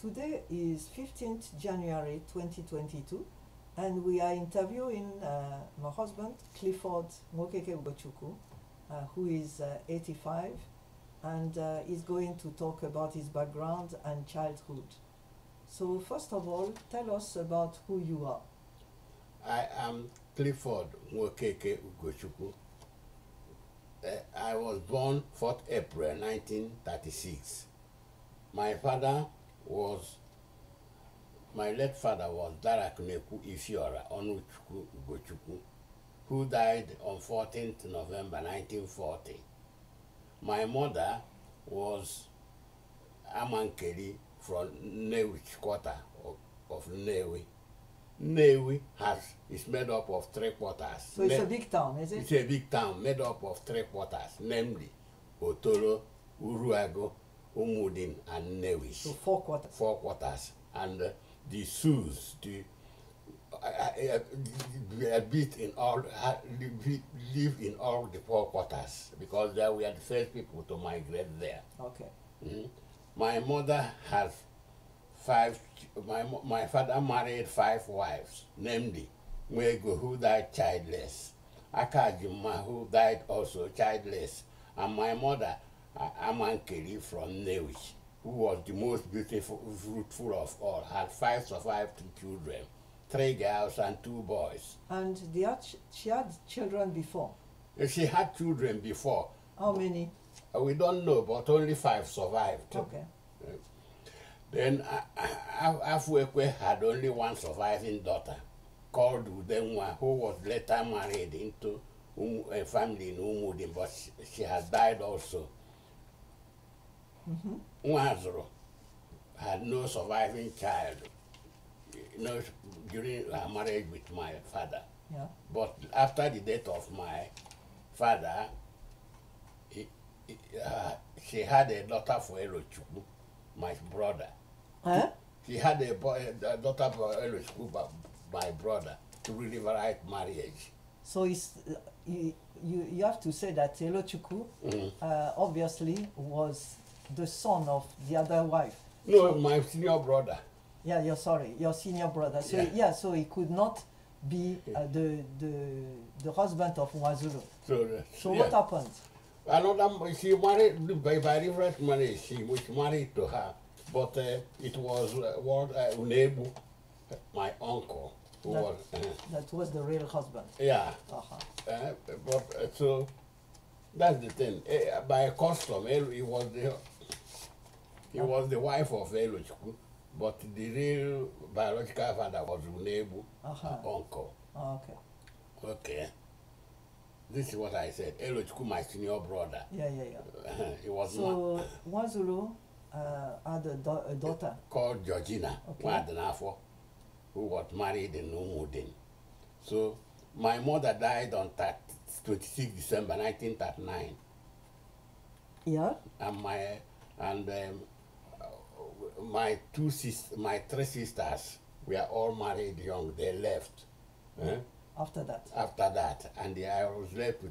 Today is 15th January 2022, and we are interviewing my husband, Cliffords Mokeke Ugochukwu, who is 85, and is going to talk about his background and childhood. So first of all, tell us about who you are. I am Clifford Mokeke Ugochukwu. I was born 4th April 1936. My late father was Darakneku Ifiora Onuchukwu Ugochukwu, who died on 14th November 1940. My mother was Amankeli from Nnewi quarter of Nnewi. Nnewi is made up of 3 quarters. So it's a big town, is it? It's a big town made up of 3 quarters, namely Otoro, Uruago, Umudin, and Nnewi. So 4 quarters. 4 quarters. And the Sioux, live in all the 4 quarters because they were the first people to migrate there. Okay. My mother has 5. My father married 5 wives, namely Mwego, who died childless, Akajima, who died also childless, and my mother, Amankeli from Nnewi, who was the most beautiful, fruitful of all, had 5 survived children, 3 girls and 2 boys. And she had children before? She had children before. How many? We don't know, but only 5 survived. Okay. Then Afwekwe had only 1 surviving daughter, called Udenwa, who was later married into a family in Umudin, but she had died also. Nwazuru had no surviving child, during her marriage with my father. Yeah. But after the death of my father, she had a daughter for Elochukwu, my brother. Huh? She had a daughter for Elochukwu, my brother, to really right marriage. So it's, you have to say that Elochukwu obviously was the son of the other wife. No, my senior brother. Yeah, your senior brother. So yeah, so he could not be the husband of Nwazulu. So what happened? She married by different marriage. She was married to her, but it was Nnewi, my uncle, who that was the real husband. Yeah. So that's the thing. By custom, he was the wife of Elochukwu, but the real biological father was Nnewi, uncle. Okay. Okay. This is what I said. Elochukwu, my senior brother. Yeah. He was so Nwazulu had a daughter called Georgina, who was married in Umudin. So my mother died on 26 December 1939. Yeah. And my 3 sisters were all married young. They left. After that, and I was left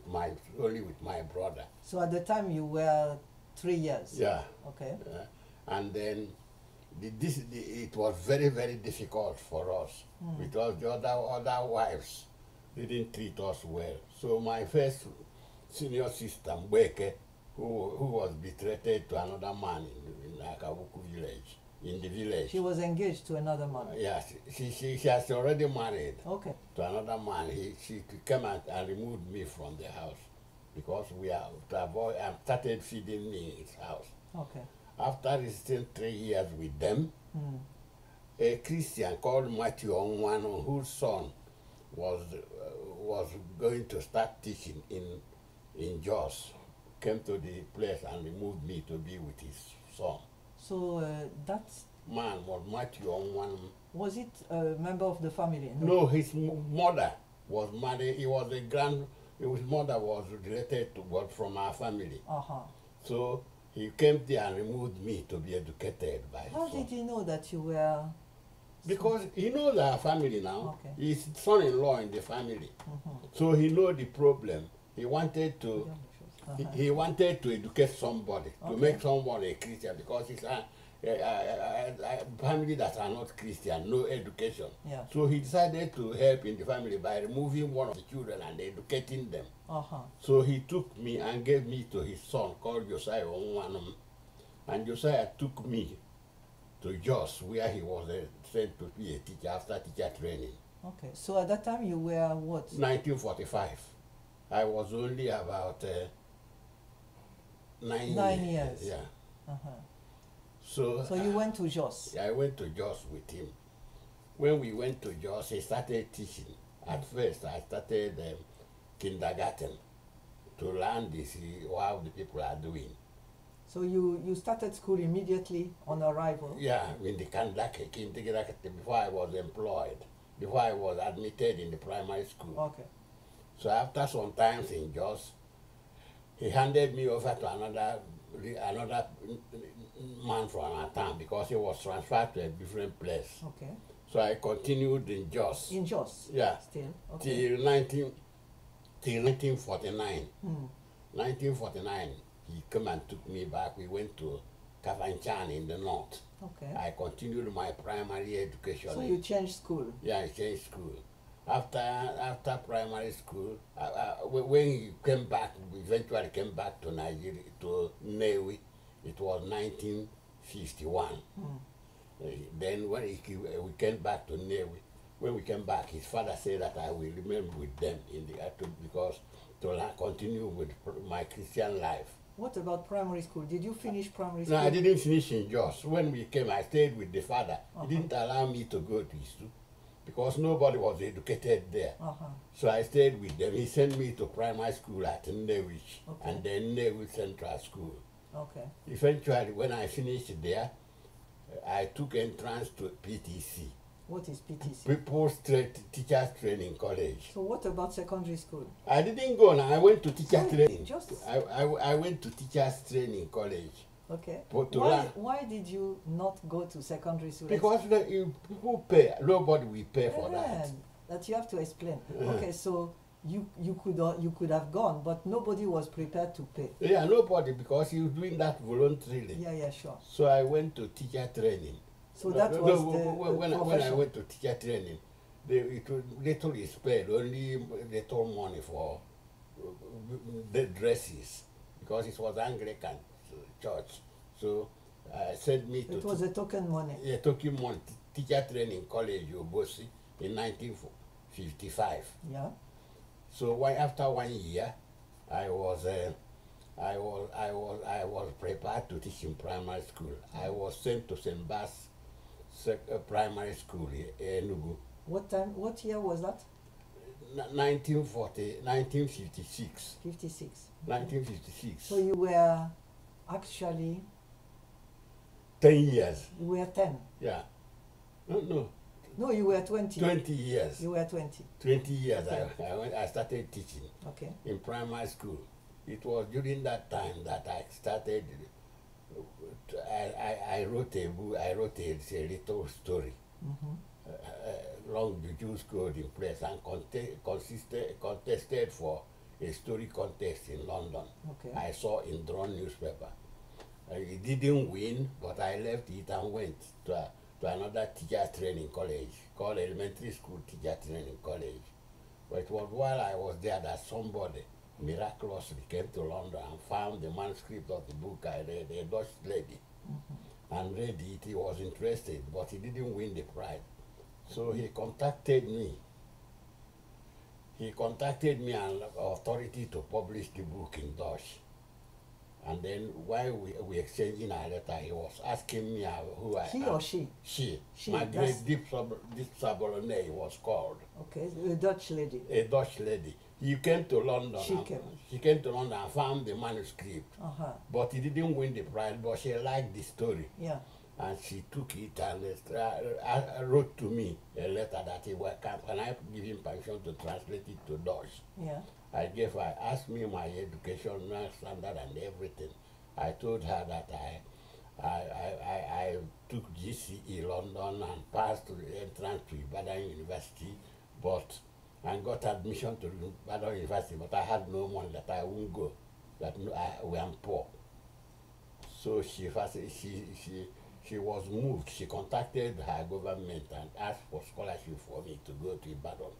only with my brother. So at the time you were 3 years. Yeah. Okay. And then it was very, very difficult for us because the other wives didn't treat us well. So my first senior sister, Mbeke, who was betrothed to another man in Akabuku village. In the village. She was engaged to another man. Yeah, she has already married. Okay. To another man. She came out and removed me from the house because I started feeding me in his house. Okay. After resisting 3 years with them, a Christian called Matthew Onwano, whose son was going to start teaching in Jos, came to the place and removed me to be with his son. So that man was Matthew Onwano. Was it a member of the family? No, his mother was married. His mother was related to God from our family. So he came there and removed me to be educated by his son. How did he know that you were? Because he knows our family now. Okay. He's son-in-law in the family. So he knows the problem. He wanted to He wanted to educate somebody, to Okay. make someone a Christian, because it's a family that are not Christian, no education. Yeah. So he decided to help in the family by removing one of the children and educating them. So he took me and gave me to his son called Josiah Onwanum. And Josiah took me to Jos, where he was sent to be a teacher after teacher training. Okay. So at that time you were what? 1945. I was only about 9 years. Yeah. So you went to Jos? I went to Jos with him. When we went to Jos, he started teaching. At first, I started kindergarten to learn this, how the people are doing. So you started school immediately on arrival? Yeah, in the kindergarten, before I was employed, before I was admitted in the primary school. Okay. So after some times in Jos, he handed me over to another man from our town because he was transferred to a different place. Okay. So I continued in Jos. In Jos? Yeah. Still? Okay. Till 1949. 1949, he came and took me back. We went to Kafanchan in the north. Okay. I continued my primary education. So you changed school? Yeah, I changed school. After primary school, when he came back, eventually came back to Nigeria, to Nnewi, it was 1951. Then when we came back to Nnewi, when we came back, his father said that I will remain with them because to continue with my Christian life. What about primary school? Did you finish primary school? No, I didn't finish in Jos. When we came, I stayed with the father. He didn't allow me to go to his school because nobody was educated there. So I stayed with them. He sent me to primary school at Nnewi, and then Nnewi Central School. Okay. Eventually, when I finished there, I took entrance to PTC. What is PTC? People's Teachers Training College. So what about secondary school? I didn't go now. I went to teacher training. Just... I went to Teachers Training College. Okay. Why did you not go to secondary school? Because people pay. Nobody will pay for that. That you have to explain. Okay, so you could have gone, but nobody was prepared to pay. Yeah, nobody, because he was doing that voluntarily. Yeah, sure. So I went to teacher training. So that was when I went to teacher training, little is paid, only little money for the dresses, because it was Anglican church. So sent me to... It was a token money. Yeah, token money, teacher training college, Obosi, in 1955. Yeah. So after 1 year, I was prepared to teach in primary school. I was sent to St. Bass primary school in Enugu. What year was that? 1956. 56. 1956. So you were actually 10 years. You were 10. Yeah. No, you were 20. 20 years. You were 20. 20 years. Okay. I started teaching. Okay. In primary school. It was during that time that I started. I wrote a book. I wrote a little story. Long the Jews code in place and contested for a story contest in London. Okay. I saw in drawn newspaper. It didn't win, but I left it and went to another teacher training college called Elementary School Teacher Training College. But it was while I was there that somebody miraculously came to London and found the manuscript of the book I read, a Dutch lady, and read it. He was interested, but he didn't win the prize. So he contacted me. He contacted me and authority to publish the book in Dutch. And then while we exchanging our letter, he was asking me who I am. He or she? She. Margaret Deep Sabolone was called. Okay, a Dutch lady. A Dutch lady. He came to London. She came to London and found the manuscript. But he didn't win the prize, but she liked the story. Yeah. And she took it and wrote to me a letter that he welcome. Can I give him permission to translate it to Dutch? Yeah. I asked me my educational standard and everything. I told her that I took GCE London and passed to the entrance to Ibadan University, and got admission to Ibadan University, but I had no money that I wouldn't go. that no, we am poor. So she was moved. She contacted her government and asked for scholarship for me to go to Ibadan.